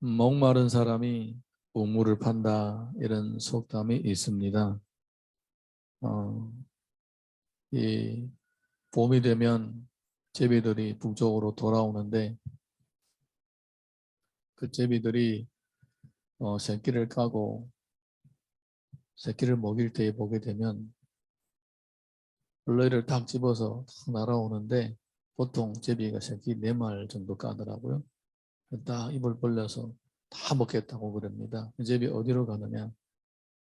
목마른 사람이 우물을 판다 이런 속담이 있습니다. 어, 이 봄이 되면 제비들이 북쪽으로 돌아오는데 그 제비들이 새끼를 까고 새끼를 먹일 때에 보게 되면 벌레를 딱 집어서 탁 날아오는데 보통 제비가 새끼 4마리 정도 까더라고요. 딱 입을 벌려서 다 먹겠다고 그럽니다. 그 제비 어디로 가느냐?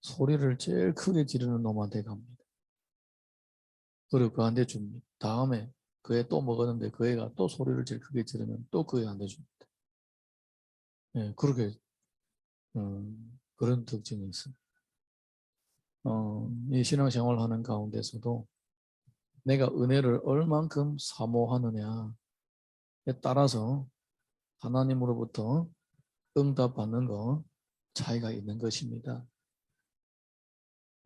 소리를 제일 크게 지르는 놈한테 갑니다. 그리고 그한테 줍니다. 다음에 그 애 또 먹었는데 그 애가 또 소리를 제일 크게 지르면 또 그 애한테 줍니다. 예, 그렇게 그런 특징이 있습니다. 이 신앙생활 하는 가운데서도 내가 은혜를 얼만큼 사모하느냐에 따라서 하나님으로부터 응답받는 거 차이가 있는 것입니다.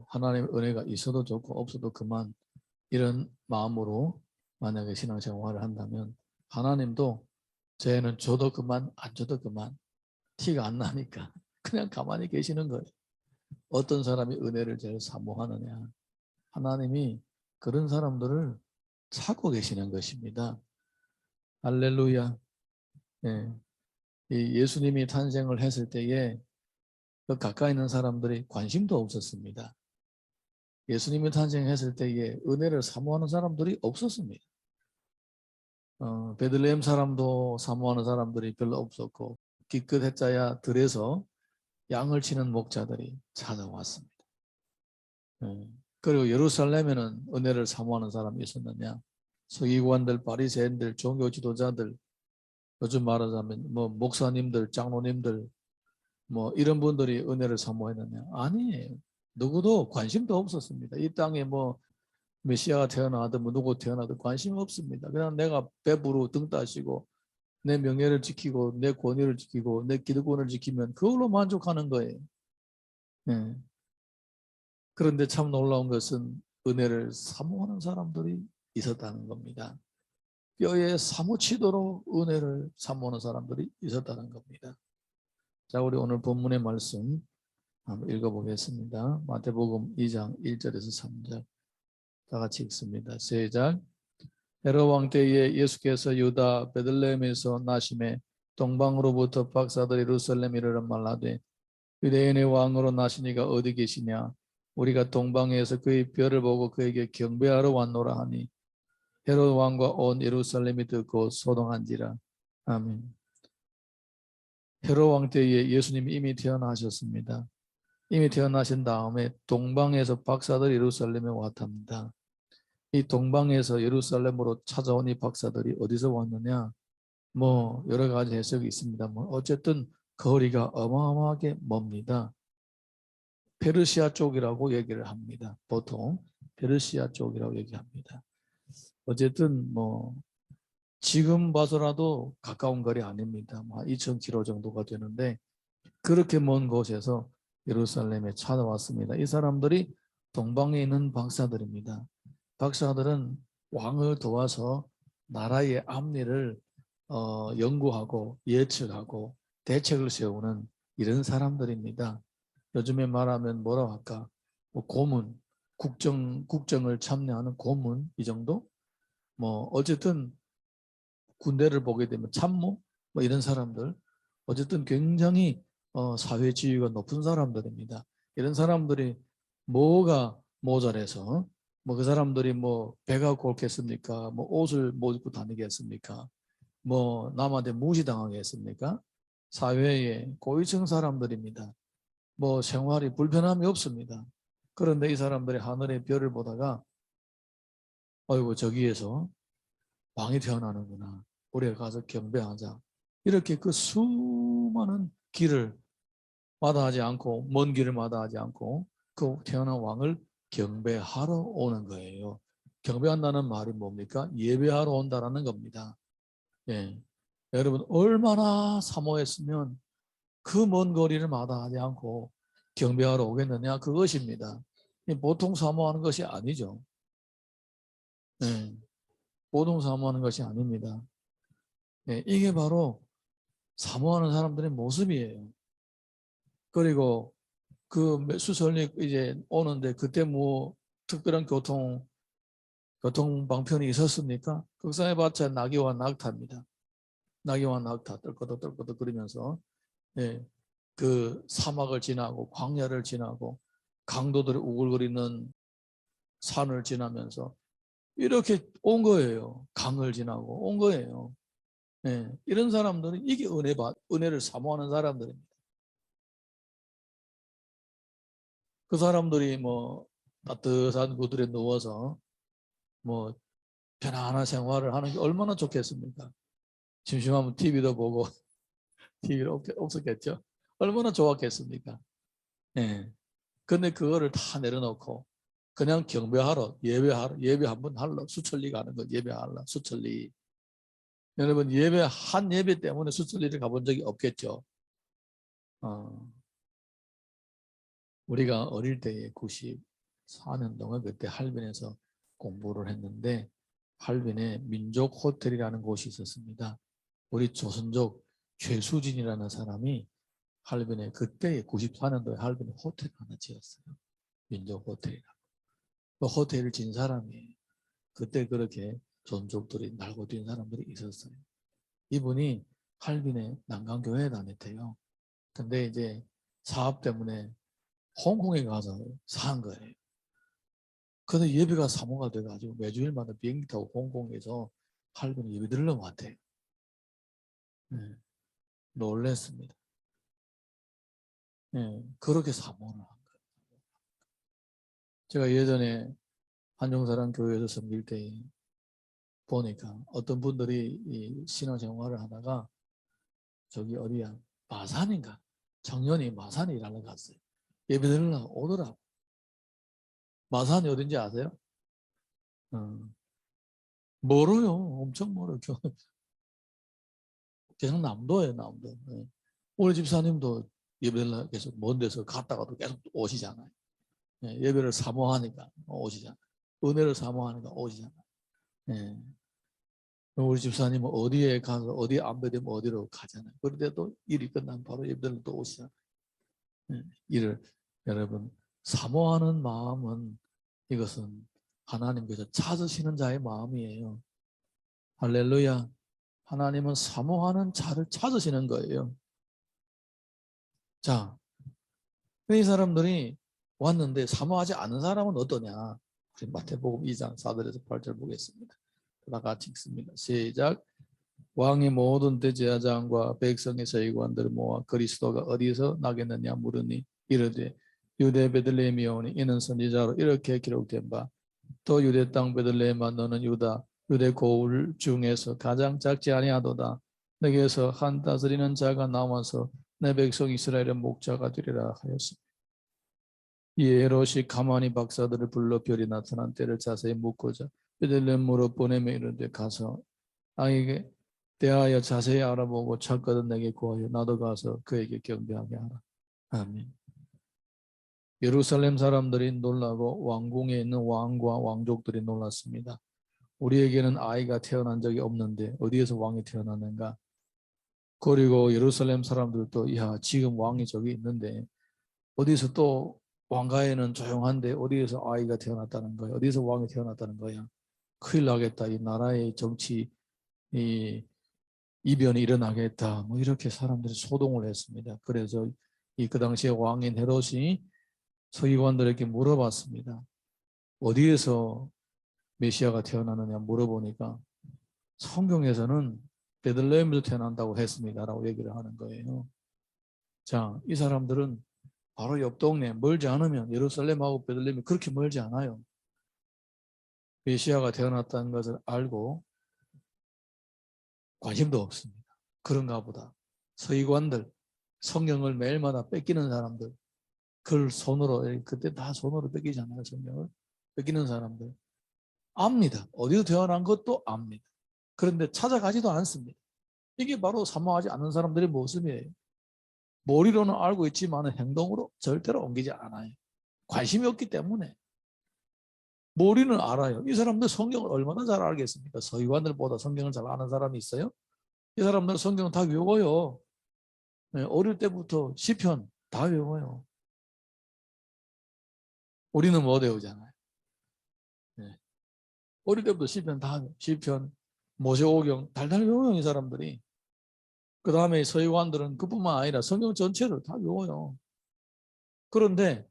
하나님의 은혜가 있어도 좋고 없어도 그만 이런 마음으로 만약에 신앙생활을 한다면 하나님도 쟤는 줘도 그만 안 줘도 그만 티가 안 나니까 그냥 가만히 계시는 거예요. 어떤 사람이 은혜를 제일 사모하느냐. 하나님이 그런 사람들을 찾고 계시는 것입니다. 할렐루야. 예. 이 예수님이 탄생을 했을 때에 그 가까이 있는 사람들이 관심도 없었습니다. 예수님이 탄생했을 때에 은혜를 사모하는 사람들이 없었습니다. 베들레헴 사람도 사모하는 사람들이 별로 없었고 기껏 해짜야 들에서 양을 치는 목자들이 찾아왔습니다. 그리고 예루살렘에는 은혜를 사모하는 사람이 있었느냐? 서기관들, 바리새인들, 종교 지도자들, 요즘 말하자면 뭐 목사님들, 장로님들 뭐 이런 분들이 은혜를 사모했느냐? 아니에요. 누구도 관심도 없었습니다. 이 땅에 뭐 메시아가 태어나든 뭐 누구 태어나든 관심 없습니다. 그냥 내가 배부르고 등 따시고 내 명예를 지키고 내 권위를 지키고 내 기득권을 지키면 그걸로 만족하는 거예요. 네. 그런데 참 놀라운 것은 은혜를 사모하는 사람들이 있었다는 겁니다. 뼈에 사무치도록 은혜를 사모하는 사람들이 있었다는 겁니다. 자, 우리 오늘 본문의 말씀 한번 읽어보겠습니다. 마태복음 2장 1절에서 3절 다 같이 읽습니다. 시작. 헤롯 왕 때에 예수께서 유다 베들레헴에서 나심에 동방으로부터 박사들이 예루살렘에 이르러 말하되 유대인의 왕으로 나시니가 어디 계시냐? 우리가 동방에서 그의 별을 보고 그에게 경배하러 왔노라 하니 헤롯 왕과 온 예루살렘이 듣고 소동한지라. 아멘. 헤롯 왕 때에 예수님이 이미 태어나셨습니다. 이미 태어나신 다음에 동방에서 박사들이 예루살렘에 왔답니다. 이 동방에서 예루살렘으로 찾아온 이 박사들이 어디서 왔느냐? 뭐 여러 가지 해석이 있습니다. 뭐 어쨌든 거리가 어마어마하게 멉니다. 페르시아 쪽이라고 얘기를 합니다. 보통 페르시아 쪽이라고 얘기합니다. 어쨌든 뭐 지금 봐서라도 가까운 거리 아닙니다. 뭐 2,000km 정도가 되는데 그렇게 먼 곳에서 예루살렘에 찾아왔습니다. 이 사람들이 동방에 있는 박사들입니다. 박사들은 왕을 도와서 나라의 앞일을 연구하고 예측하고 대책을 세우는 이런 사람들입니다. 요즘에 말하면 뭐라고 할까? 뭐 고문, 국정을 참여하는 고문 이 정도? 뭐 어쨌든 군대를 보게 되면 참모 뭐 이런 사람들 어쨌든 굉장히 사회 지위가 높은 사람들입니다. 이런 사람들이 뭐가 모자라서 뭐 그 사람들이 뭐 배가 곪겠습니까? 뭐 옷을 못 입고 다니겠습니까? 뭐 남한테 무시당하겠습니까? 사회의 고위층 사람들입니다. 뭐 생활이 불편함이 없습니다. 그런데 이 사람들이 하늘의 별을 보다가 어이구 저기에서 왕이 태어나는구나. 우리가 가서 경배하자. 이렇게 그 수많은 길을 마다하지 않고 먼 길을 마다하지 않고 그 태어난 왕을 경배하러 오는 거예요. 경배한다는 말이 뭡니까? 예배하러 온다라는 겁니다. 예. 여러분 얼마나 사모했으면 그 먼 거리를 마다하지 않고 경배하러 오겠느냐? 그것입니다. 보통 사모하는 것이 아니죠. 예. 보통 사모하는 것이 아닙니다. 예. 이게 바로 사모하는 사람들의 모습이에요. 그리고 그 수설리 이제 오는데 그때 뭐 특별한 교통 방편이 있었습니까? 극성해봤자 나귀와 낙타입니다. 나귀와 낙타 떨거덕 그러면서 예, 그 사막을 지나고 광야를 지나고 강도들이 우글거리는 산을 지나면서 이렇게 온 거예요. 강을 지나고 온 거예요. 예, 이런 사람들은 이게 은혜를 사모하는 사람들입니다. 그 사람들이 뭐 따뜻한 구들에 누워서 뭐 편안한 생활을 하는 게 얼마나 좋겠습니까? 심심하면 TV도 보고 TV가 없었겠죠. 얼마나 좋았겠습니까? 예. 근데 그거를 다 내려놓고 그냥 경배하러 예배 한번 하러 수천리 가는 거 예배하러 수천리. 여러분 한 예배 때문에 수천리를 가본 적이 없겠죠. 우리가 어릴 때에 94년 동안 그때 할빈에서 공부를 했는데 할빈에 민족 호텔이라는 곳이 있었습니다. 우리 조선족 최수진이라는 사람이 할빈에 그때 94년도에 할빈에 호텔 하나 지었어요. 민족 호텔이라고. 그 호텔을 진 사람이에요. 그때 그렇게 조선족들이 날고 뛴 사람들이 있었어요. 이분이 할빈에 난강교회에 다녔대요. 근데 이제 사업 때문에 홍콩에 가서 산 거예요. 근데 예배가 사모가 돼가지고 매주일마다 비행기 타고 홍콩에서 할빈에 예배 들으러 왔대요. 네, 놀랬습니다. 네, 그렇게 사모를 한 거예요. 제가 예전에 한정사랑 교회에서 섬길 때 보니까 어떤 분들이 이 신앙생활을 하다가 저기 어디야 마산인가 청년이 마산에 일하러 갔어요. 예배 드리려고 오더라고. 마산이 어딘지 아세요? 멀어요. 엄청 멀어요. 계속 남도예요, 남도. 네. 우리 집사님도 예배를 계속 먼 데서 갔다가도 계속 오시잖아요. 네, 예배를 사모하니까 오시잖아요. 은혜를 사모하니까 오시잖아요. 네. 우리 집사님은 어디에 가서 어디에 안배되면 어디로 가잖아요. 그런데 또 일이 끝나면 바로 예배를 또 오시잖아요. 네. 일을 여러분 사모하는 마음은 이것은 하나님께서 찾으시는 자의 마음이에요. 할렐루야. 하나님은 사모하는 자를 찾으시는 거예요. 자, 이 사람들이 왔는데 사모하지 않은 사람은 어떠냐? 우리 마태복음 2장 4절에서 8절 보겠습니다. 다 같이 읽습니다. 시작. 왕이 모든 대제사장과 백성의 서기관들을 모아 그리스도가 어디서 나겠느냐 물으니 이르되 유대 베들레헴이 오니 이는 선지자로 이렇게 기록된 바 또 유대 땅 베들레헴아 너는 유대 고을 중에서 가장 작지 아니하도다. 내게서 한 다스리는 자가 나와서 내 백성 이스라엘의 목자가 되리라 하였습니다. 이에 헤롯이 가만히 박사들을 불러 별이 나타난 때를 자세히 묻고자 베들레헴으로 보내며 이르되 가서 아이에게 대하여 자세히 알아보고 찾거든 내게 구하여 나도 가서 그에게 경배하게 하라. 아멘. 예루살렘 사람들이 놀라고 왕궁에 있는 왕과 왕족들이 놀랐습니다. 우리에게는 아이가 태어난 적이 없는데 어디에서 왕이 태어났는가? 그리고 예루살렘 사람들도 야 지금 왕이 저기 있는데 어디서 또 왕가에는 조용한데 어디에서 아이가 태어났다는 거야? 어디서 왕이 태어났다는 거야? 큰일 나겠다. 이 나라의 정치 이 이변이 일어나겠다. 뭐 이렇게 사람들이 소동을 했습니다. 그래서 그 당시에 왕인 헤롯이 서기관들에게 물어봤습니다. 어디에서 메시아가 태어나느냐 물어보니까 성경에서는 베들레헴에서 태어난다고 했습니다라고 얘기를 하는 거예요. 자, 이 사람들은 바로 옆 동네 멀지 않으면 예루살렘하고 베들레헴이 그렇게 멀지 않아요. 메시아가 태어났다는 것을 알고 관심도 없습니다. 그런가 보다. 서기관들, 성경을 매일마다 뺏기는 사람들, 그걸 손으로, 그때 다 손으로 뺏기잖아요. 성경을. 뺏기는 사람들. 압니다. 어디서 태어난 것도 압니다. 그런데 찾아가지도 않습니다. 이게 바로 사모하지 않는 사람들의 모습이에요. 머리로는 알고 있지만 행동으로 절대로 옮기지 않아요. 관심이 없기 때문에. 머리는 알아요. 이 사람들 성경을 얼마나 잘 알겠습니까? 서기관들보다 성경을 잘 아는 사람이 있어요? 이 사람들 성경을 다 외워요. 어릴 때부터 시편 다 외워요. 우리는 못 외우잖아요. 네. 어릴 때부터 시편 다 외워요. 시편, 모세오경 달달 외워요, 이 사람들이. 그 다음에 서기관들은 그뿐만 아니라 성경 전체를 다 외워요. 그런데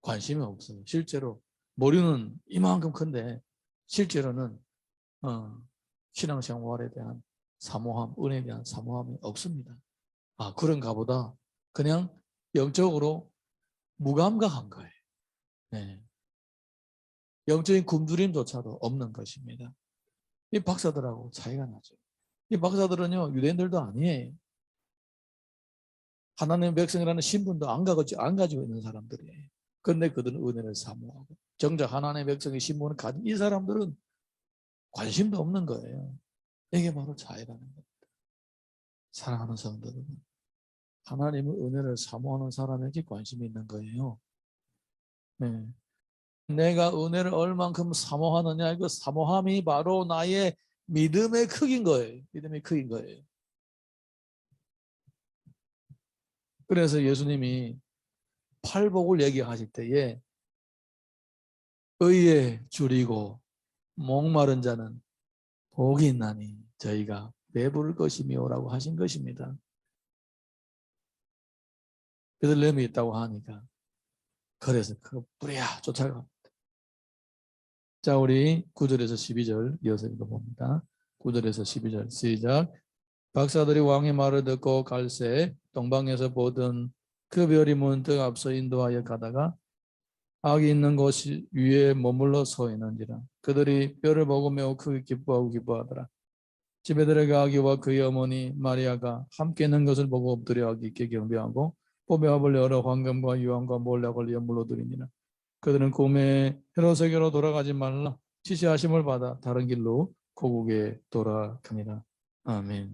관심이 없어요. 실제로 머리는 이만큼 큰데 실제로는 신앙생활에 대한 사모함, 은혜에 대한 사모함이 없습니다. 아, 그런가 보다. 그냥 영적으로 무감각한 거예요. 네. 영적인 굶주림조차도 없는 것입니다. 이 박사들하고 차이가 나죠. 이 박사들은요, 유대인들도 아니에요. 하나님의 백성이라는 신분도 안 가지고 있는 사람들이에요. 그런데 그들은 은혜를 사모하고, 정작 하나님의 백성의 신분을 가진 이 사람들은 관심도 없는 거예요. 이게 바로 차이라는 겁니다. 사랑하는 성도 여러분, 하나님의 은혜를 사모하는 사람에게 관심이 있는 거예요. 네. 내가 은혜를 얼만큼 사모하느냐, 그 사모함이 바로 나의 믿음의 크기인 거예요. 믿음의 크기인 거예요. 그래서 예수님이 팔복을 얘기하실 때에 의에 줄이고 목마른 자는 복이 있나니 저희가 배부를 것이며라고 하신 것입니다. 베들레헴이 있다고 하니까 그래서 그 뿌리야 쫓아갑니다. 자, 우리 9절에서 12절 이어서 읽어봅니다. 9절에서 12절 시작. 박사들이 왕의 말을 듣고 갈새 동방에서 보던 그 별이 문득 앞서 인도하여 가다가 악이 있는 곳 위에 머물러 서 있는지라. 그들이 별을 보고 매우 크게 기뻐하고 기뻐하더라. 집에 들어가 아기와 그의 어머니 마리아가 함께 있는 것을 보고 엎드려 아기께 경배하고 봄의 합을 열어 황금과 유황과 몰락을 연물로 드리니라. 그들은 꿈에 헤롯에게로 돌아가지 말라 지시하심을 받아 다른 길로 고국에 돌아가니라. 아멘.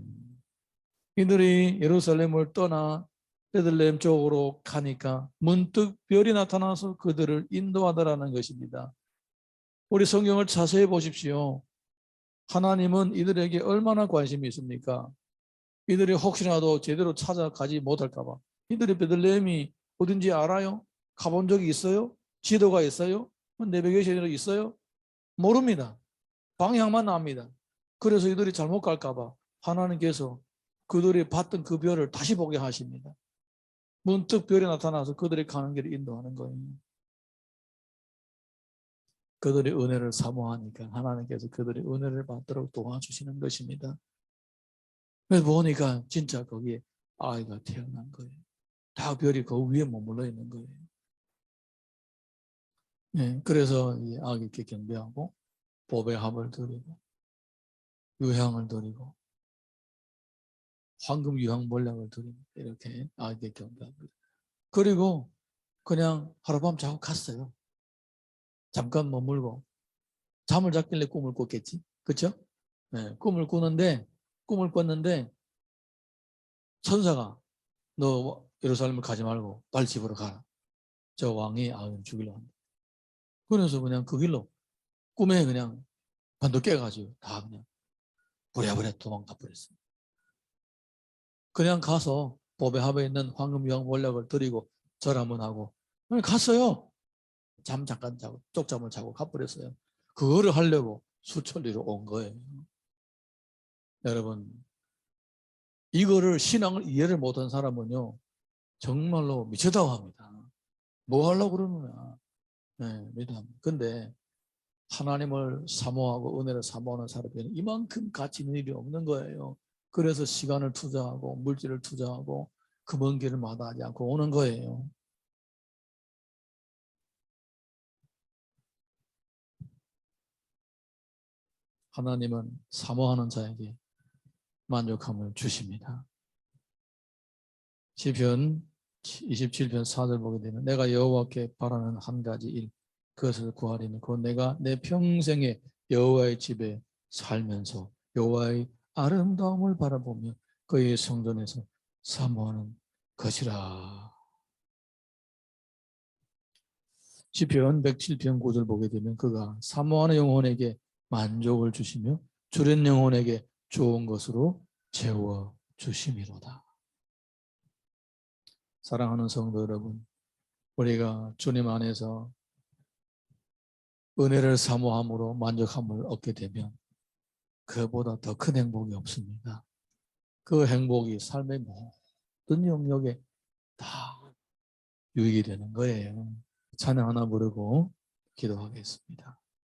이들이 예루살렘을 떠나 베들레헴 쪽으로 가니까 문득 별이 나타나서 그들을 인도하더라는 것입니다. 우리 성경을 자세히 보십시오. 하나님은 이들에게 얼마나 관심이 있습니까? 이들이 혹시라도 제대로 찾아가지 못할까 봐. 이들이 베들레헴이 어딘지 알아요? 가본 적이 있어요? 지도가 있어요? 내비게이션이 있어요? 모릅니다. 방향만 압니다. 그래서 이들이 잘못 갈까 봐 하나님께서 그들이 봤던 그 별을 다시 보게 하십니다. 문득 별이 나타나서 그들이 가는 길을 인도하는 거예요. 그들의 은혜를 사모하니까 하나님께서 그들의 은혜를 받도록 도와주시는 것입니다. 그래서 보니까 진짜 거기에 아이가 태어난 거예요. 다 별이 그 위에 머물러 있는 거예요. 네, 그래서 이 아기께 경배하고 보배 합을 드리고 유향을 드리고 황금 유향 몰약을 드리고 이렇게 아기께 경배합니다. 그리고 그냥 하룻밤 자고 갔어요. 잠깐 머물고 잠을 잤길래 꿈을 꿨겠지, 그렇죠? 네, 꿈을 꿨는데 천사가 너 예루살렘을 가지 말고 빨리 집으로 가라. 저 왕이 아을 죽이려고 한다. 그래서 그냥 그 길로 꿈에 그냥 반도 깨가지고 다 그냥 부랴부랴 도망가 버렸어요. 그냥 가서 보배합에 있는 황금 유황 몰약을 드리고 절 한번 하고 갔어요. 잠 잠깐 자고 쪽잠을 자고 가버렸어요. 그거를 하려고 수천리로 온 거예요. 여러분, 이거를 신앙을 이해를 못한 사람은요 정말로 미쳤다고 합니다. 뭐 하려고 그러느냐. 네, 미담. 근데 하나님을 사모하고 은혜를 사모하는 사람에게는 이만큼 가치 있는 일이 없는 거예요. 그래서 시간을 투자하고 물질을 투자하고 그 먼 길을 마다하지 않고 오는 거예요. 하나님은 사모하는 자에게 만족함을 주십니다. 시편 27편 4절 보게 되면 내가 여호와께 바라는 한 가지 일 그것을 구하리니 곧 내가 내 평생에 여호와의 집에 살면서 여호와의 아름다움을 바라보며 그의 성전에서 사모하는 것이라. 시편 107편 9절 보게 되면 그가 사모하는 영혼에게 만족을 주시며 주린 영혼에게 좋은 것으로 채워 주심이로다. 사랑하는 성도 여러분, 우리가 주님 안에서 은혜를 사모함으로 만족함을 얻게 되면 그보다 더 큰 행복이 없습니다. 그 행복이 삶의 모든 영역에 다 유익이 되는 거예요. 찬양 하나 부르고 기도하겠습니다.